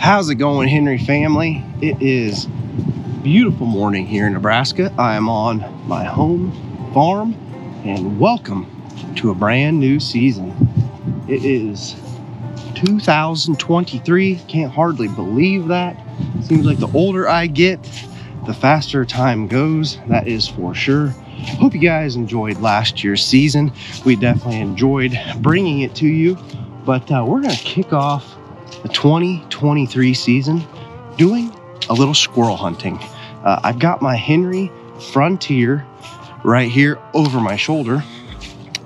How's it going, Henry family? It is a beautiful morning here in Nebraska. I am on my home farm and welcome to a brand new season. It is 2023. Can't hardly believe that. Seems like the older I get, the faster time goes. That is for sure. Hope you guys enjoyed last year's season. We definitely enjoyed bringing it to you, but we're going to kick off the 2023 season doing a little squirrel hunting. I've got my Henry Frontier right here over my shoulder,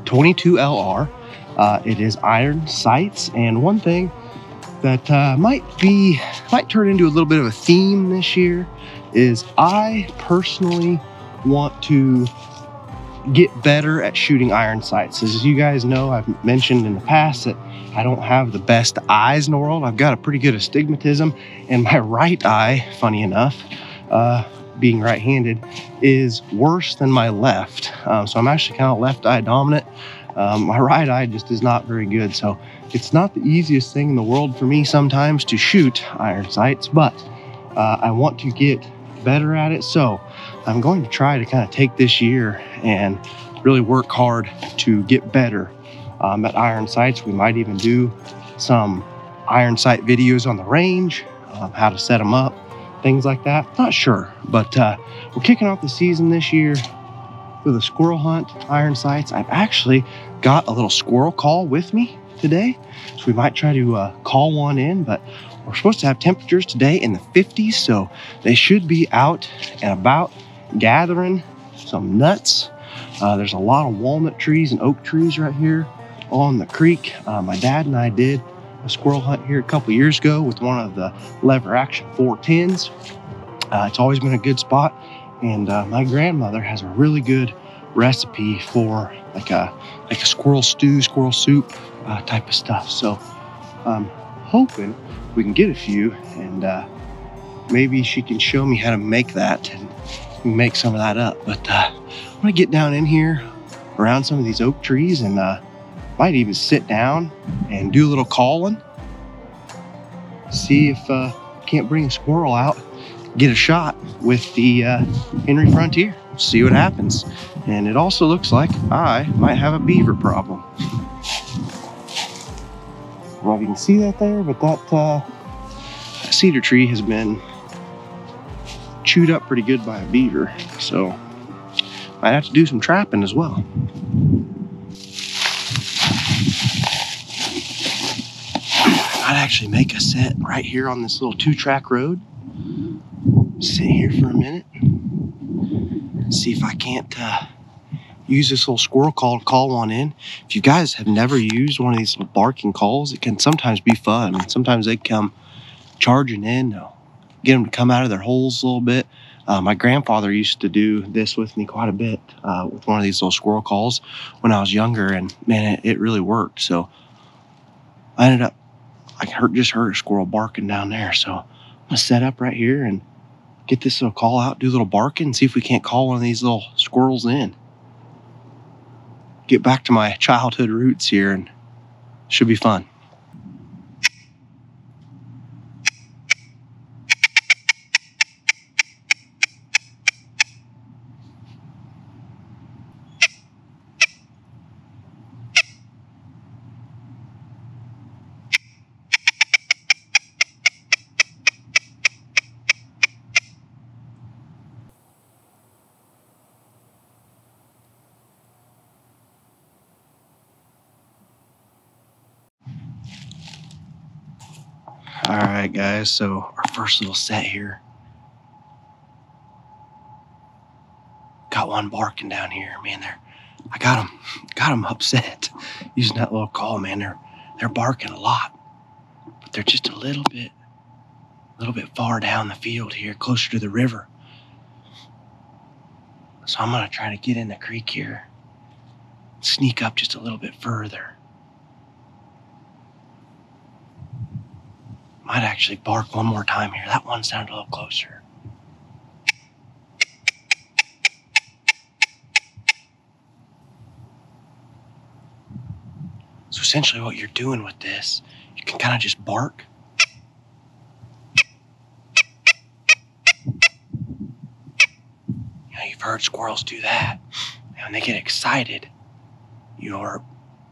22 LR. It is iron sights, and one thing that might turn into a little bit of a theme this year is I personally want to get better at shooting iron sights. As you guys know, I've mentioned in the past that I don't have the best eyes in the world. I've got a pretty good astigmatism, and my right eye, funny enough, being right-handed, is worse than my left. So I'm actually kind of left eye dominant. My right eye just is not very good. So it's not the easiest thing in the world for me sometimes to shoot iron sights, but I want to get better at it. So I'm going to try to kind of take this year and really work hard to get better at iron sights. We might even do some iron sight videos on the range, how to set them up, things like that. Not sure, but we're kicking off the season this year with a squirrel hunt, iron sights. I've actually got a little squirrel call with me today, so we might try to call one in, but we're supposed to have temperatures today in the 50s, so they should be out and about gathering some nuts. There's a lot of walnut trees and oak trees right here on the creek. My dad and I did a squirrel hunt here a couple years ago with one of the lever action 410s. It's always been a good spot, and my grandmother has a really good recipe for like a squirrel stew, squirrel soup type of stuff. So I'm hoping we can get a few, and maybe she can show me how to make that and make some of that up. But I'm gonna get down in here around some of these oak trees and might even sit down and do a little calling, see if can't bring a squirrel out, get a shot with the Henry Frontier, see what happens. And it also looks like I might have a beaver problem. I don't know if you can see that there, but that cedar tree has been chewed up pretty good by a beaver, so might have to do some trapping as well. I'd actually make a set right here on this little 2-track road. Sit here for a minute, see if I can't use this little squirrel call to call one in. If you guys have never used one of these little barking calls, it can sometimes be fun. I mean, sometimes they come charging in, get them to come out of their holes a little bit. My grandfather used to do this with me quite a bit with one of these little squirrel calls when I was younger, and man, it really worked. So I ended up, just heard a squirrel barking down there. So I'm gonna set up right here and get this little call out, do a little barking, and see if we can't call one of these little squirrels in. Get back to my childhood roots here, and should be fun. All right, guys, so our first little set here. Got one barking down here, man. I got them upset using that little call, man. They're barking a lot, but they're just a little bit far down the field here, closer to the river. So I'm gonna try to get in the creek here, sneak up just a little bit further. Might actually bark one more time here. That one sounded a little closer. So essentially what you're doing with this, you can kind of just bark heard squirrels do that. And when they get excited,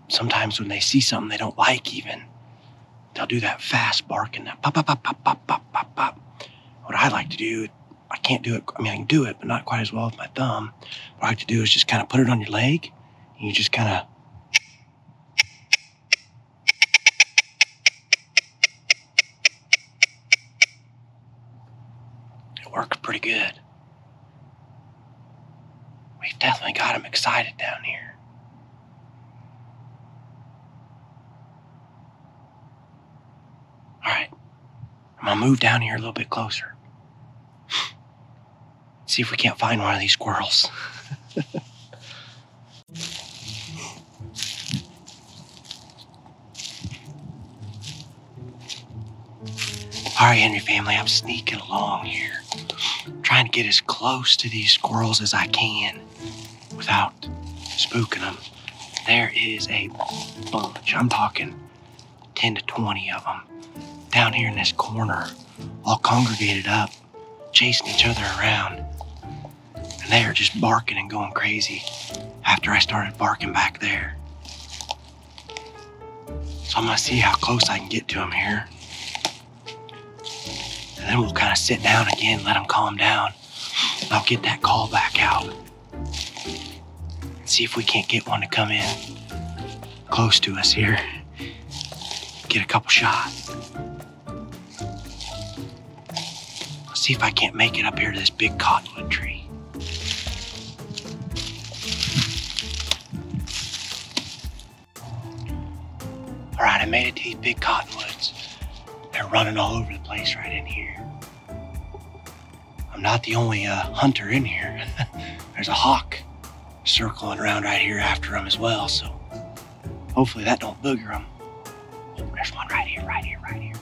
sometimes when they see something they don't like even, they'll do that fast barking, that pop, pop, pop, pop, pop, pop, pop, pop. What I like to do, I can't do it, I mean, I can do it, but not quite as well with my thumb. What I like to do is just kind of put it on your leg, and you just kind of, it works pretty good. We've definitely got them excited down here. All right, I'm gonna move down here a little bit closer. See if we can't find one of these squirrels. All right, Henry family, I'm sneaking along here, trying to get as close to these squirrels as I can without spooking them. There is a bunch, I'm talking 10 to 20 of them, down here in this corner, all congregated up, chasing each other around. And they are just barking and going crazy after I started barking back there. So I'm gonna see how close I can get to them here. And then we'll kind of sit down again, let them calm down. And I'll get that call back out. And see if we can't get one to come in close to us here. Get a couple shots. Let's see if I can't make it up here to this big cottonwood tree. All right, I made it to these big cottonwoods. They're running all over the place right in here. I'm not the only hunter in here. There's a hawk circling around right here after them as well, so hopefully that don't booger them. Oh, there's one right here, right here, right here.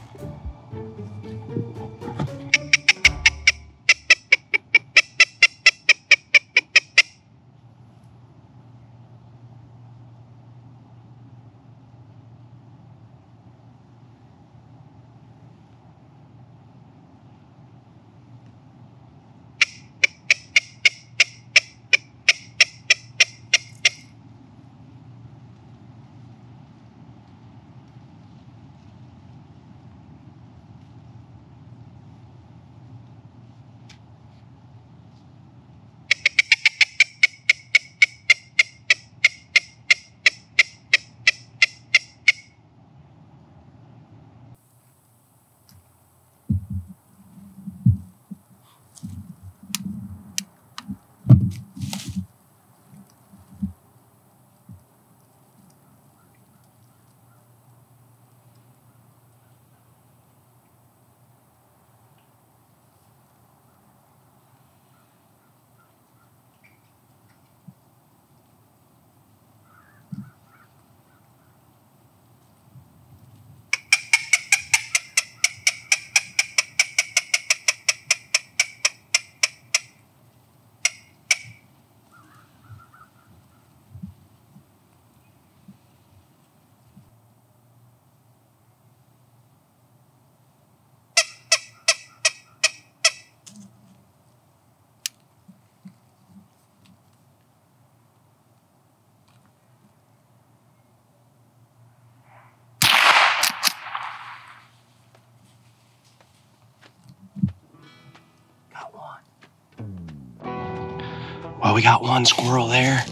Well, we got one squirrel there.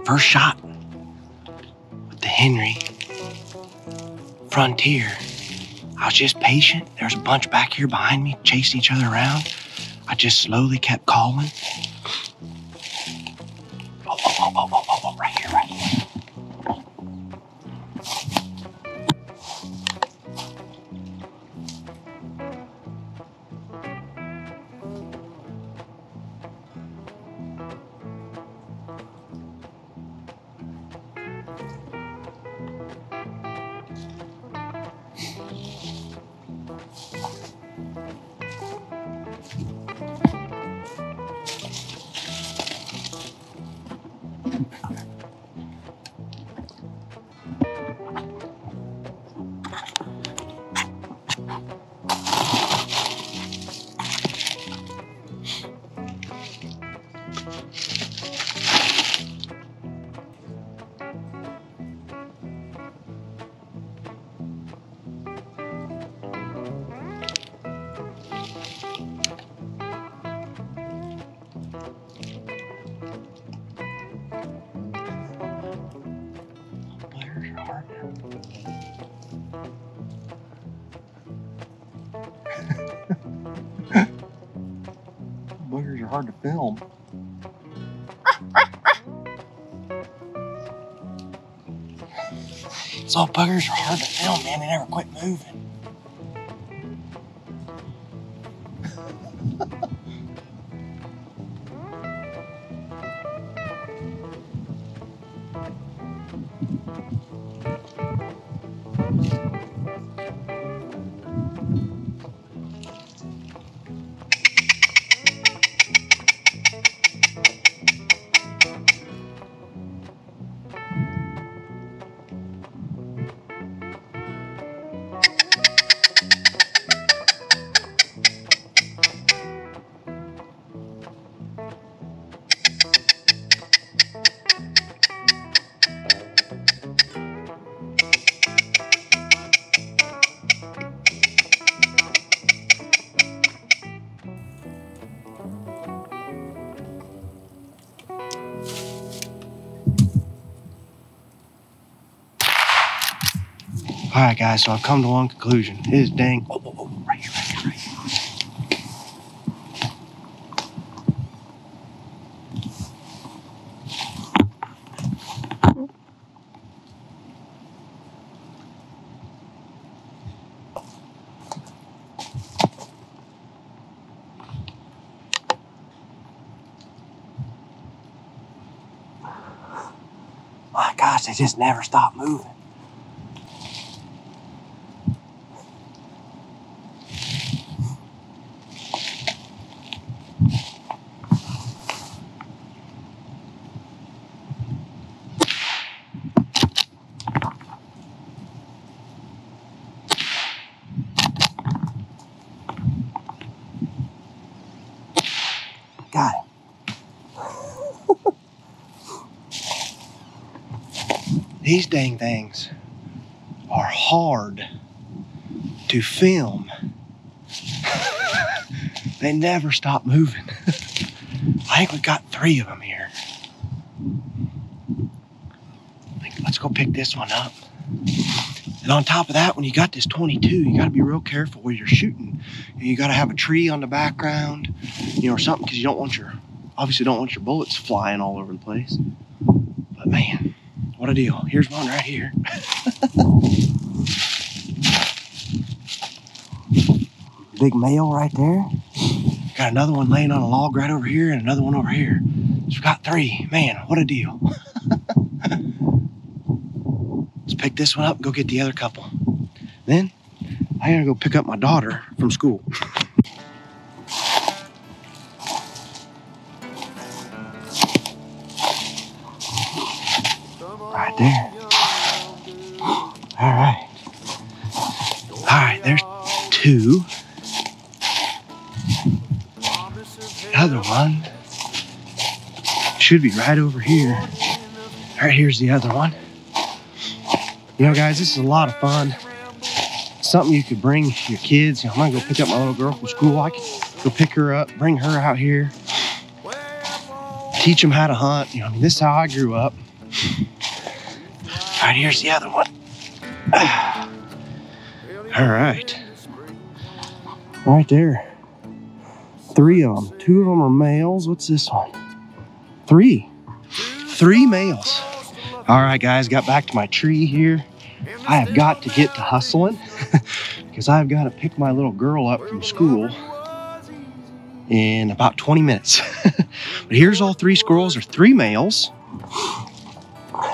First shot with the Henry Frontier. I was just patient. There's a bunch back here behind me chasing each other around. I just slowly kept calling. Oh, right here, right here. hard. Buggers are hard to film. So buggers are hard to film, man. They never quit moving. All right, guys, so I've come to one conclusion. It is dang. Oh, right here, right here, right here. My gosh, they just never stop moving. Got it. These dang things are hard to film. They never stop moving. I think we got 3 of them here. Let's go pick this one up. And on top of that, when you got this 22, you got to be real careful where you're shooting. You got to have a tree on the background, you know, or something, because you don't want your, obviously don't want your bullets flying all over the place. But man, what a deal. Here's one right here. Big male right there. Got another one laying on a log right over here and another one over here. So we've got 3. Man, what a deal. Let's pick this one up and go get the other couple. Then I gotta go pick up my daughter from school. Right there. All right. All right, there's 2. The other one should be right over here. All right, here's the other one. You know, guys, this is a lot of fun. Something you could bring your kids. You know, I'm gonna go pick up my little girl from school. I can go pick her up, bring her out here, teach them how to hunt. You know, I mean, this is how I grew up. All right, here's the other one. All right. Right there. 3 of them. 2 of them are males. What's this one? 3 males. All right, guys, got back to my tree here. I have got to get to hustling because I've got to pick my little girl up from school in about 20 minutes. But here's all 3 squirrels. There's 3 males.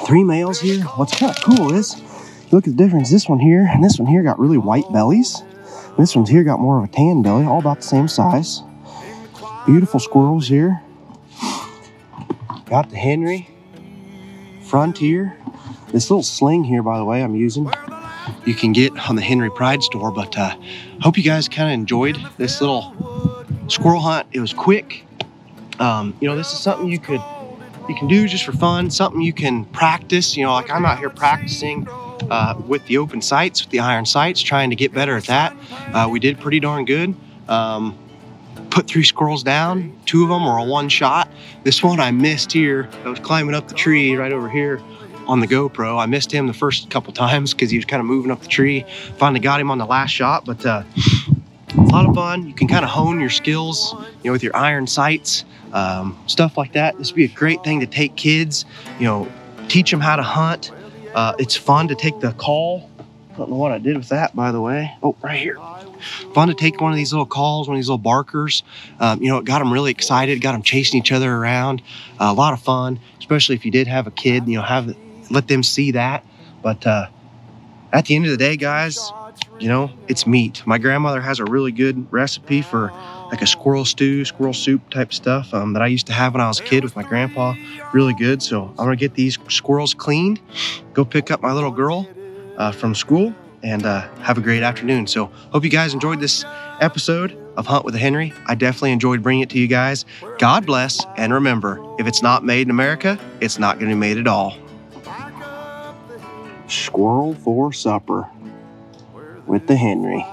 3 males here. What's kind of cool is, look at the difference. This one here and this one here got really white bellies. This one's here got more of a tan belly, all about the same size. Beautiful squirrels here. Got the Henry Frontier. This little sling here, by the way, I'm using, you can get on the Henry Pride store. But hope you guys kind of enjoyed this little squirrel hunt. It was quick. You know, this is something you can do just for fun, something you can practice. You know, like I'm out here practicing with the open sights, with the iron sights, trying to get better at that. We did pretty darn good. Put 3 squirrels down. 2 of them were a 1 shot. This one I missed here. I was climbing up the tree right over here on the GoPro. I missed him the first couple times because he was kind of moving up the tree. Finally got him on the last shot, but a lot of fun. You can kind of hone your skills, you know, with your iron sights, stuff like that. This would be a great thing to take kids, you know, teach them how to hunt. It's fun to take the call. I don't know what I did with that, by the way. Oh, right here. Fun to take one of these little calls, one of these little barkers. You know, it got them really excited, got them chasing each other around. A lot of fun, especially if you did have a kid, you know, let them see that. But at the end of the day, guys, you know, it's meat. My grandmother has a really good recipe for like a squirrel stew, squirrel soup type stuff that I used to have when I was a kid with my grandpa. Really good. So I'm gonna get these squirrels cleaned, go pick up my little girl from school, and have a great afternoon. So hope you guys enjoyed this episode of Hunt with Henry. I definitely enjoyed bringing it to you guys. God bless, and remember, if it's not made in America, it's not gonna be made at all. Squirrel for supper with the Henry.